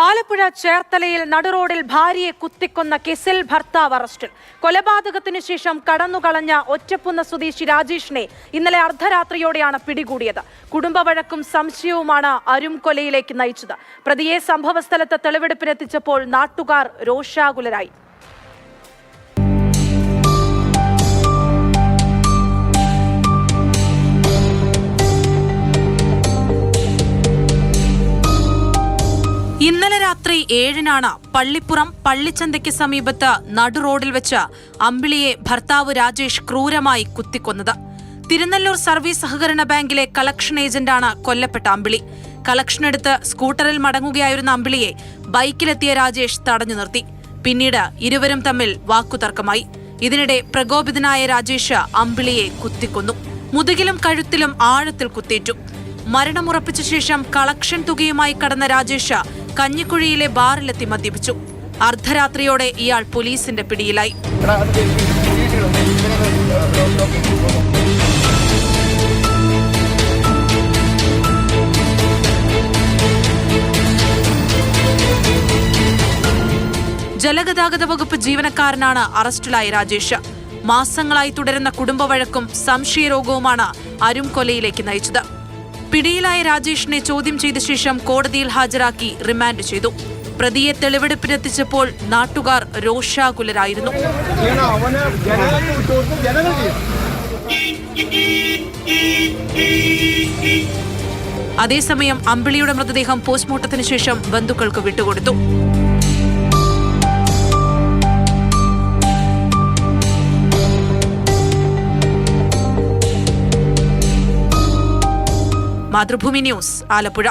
ആലപ്പുഴ ചേർത്തലയിൽ നടുറോഡിൽ ഭാര്യയെ കുത്തിക്കൊന്ന കേസിൽ ഭർത്താവ് അറസ്റ്റിൽ. കൊലപാതകത്തിനു ശേഷം കടന്നുകളഞ്ഞ ഒറ്റപ്പുന്ന സ്വദേശി രാജേഷിനെ ഇന്നലെ അർദ്ധരാത്രിയോടെയാണ് പിടികൂടിയത്. കുടുംബവഴക്കും സംശയവുമാണ് അരും കൊലയിലേക്ക് നയിച്ചത്. പ്രതിയെ സംഭവസ്ഥലത്ത് തെളിവെടുപ്പിനെത്തിച്ചപ്പോൾ നാട്ടുകാർ രോഷാകുലരായി. ഇന്നലെ രാത്രി 7-നാണ് പള്ളിപ്പുറം പള്ളിച്ചന്തയ്ക്ക് സമീപത്ത് നടുറോഡിൽ വെച്ച് അമ്പിളിയെ ഭർത്താവ് രാജേഷ് ക്രൂരമായി കുത്തിക്കൊന്നത്. തിരുനെല്ലൂർ സർവീസ് സഹകരണ ബാങ്കിലെ കളക്ഷൻ ഏജന്റാണ് കൊല്ലപ്പെട്ട അമ്പിളി. കളക്ഷനെടുത്ത് സ്കൂട്ടറിൽ മടങ്ങുകയായിരുന്ന അമ്പിളിയെ ബൈക്കിലെത്തിയ രാജേഷ് തടഞ്ഞു നിർത്തി. പിന്നീട് ഇരുവരും തമ്മിൽ വാക്കുതർക്കമായി. ഇതിനിടെ പ്രകോപിതനായ രാജേഷ് അമ്പിളിയെ കുത്തിക്കൊന്നു. മുതുകിലും കഴുത്തിലും ആഴത്തിൽ കുത്തേറ്റു. മരണമുറപ്പിച്ച ശേഷം കളക്ഷൻ തുകയുമായി കടന്ന രാജേഷ് കഞ്ഞിക്കുഴിയിലെ ബാറിലെത്തി മദ്യപിച്ചു. അർദ്ധരാത്രിയോടെ ഇയാൾ പോലീസിന്റെ പിടിയിലായി. ജലഗതാഗത വകുപ്പ് ജീവനക്കാരനാണ് അറസ്റ്റിലായ രാജേഷ്. മാസങ്ങളായി തുടരുന്ന കുടുംബവഴക്കും സംശയരോഗവുമാണ് അരും കൊലയിലേക്ക് നയിച്ചത്. പിടിയിലായ രാജേഷിനെ ചോദ്യം ചെയ്ത ശേഷം കോടതിയിൽ ഹാജരാക്കി റിമാൻഡ് ചെയ്തു. പ്രതിയെ തെളിവെടുപ്പിനെത്തിച്ചപ്പോൾ നാട്ടുകാർ രോഷാകുലരായിരുന്നു. അതേസമയം അമ്പിളിയുടെ മൃതദേഹം പോസ്റ്റ്മോർട്ടത്തിന് ശേഷം ബന്ധുക്കൾക്ക് വിട്ടുകൊടുത്തു. മാതൃഭൂമി ന്യൂസ്, ആലപ്പുഴ.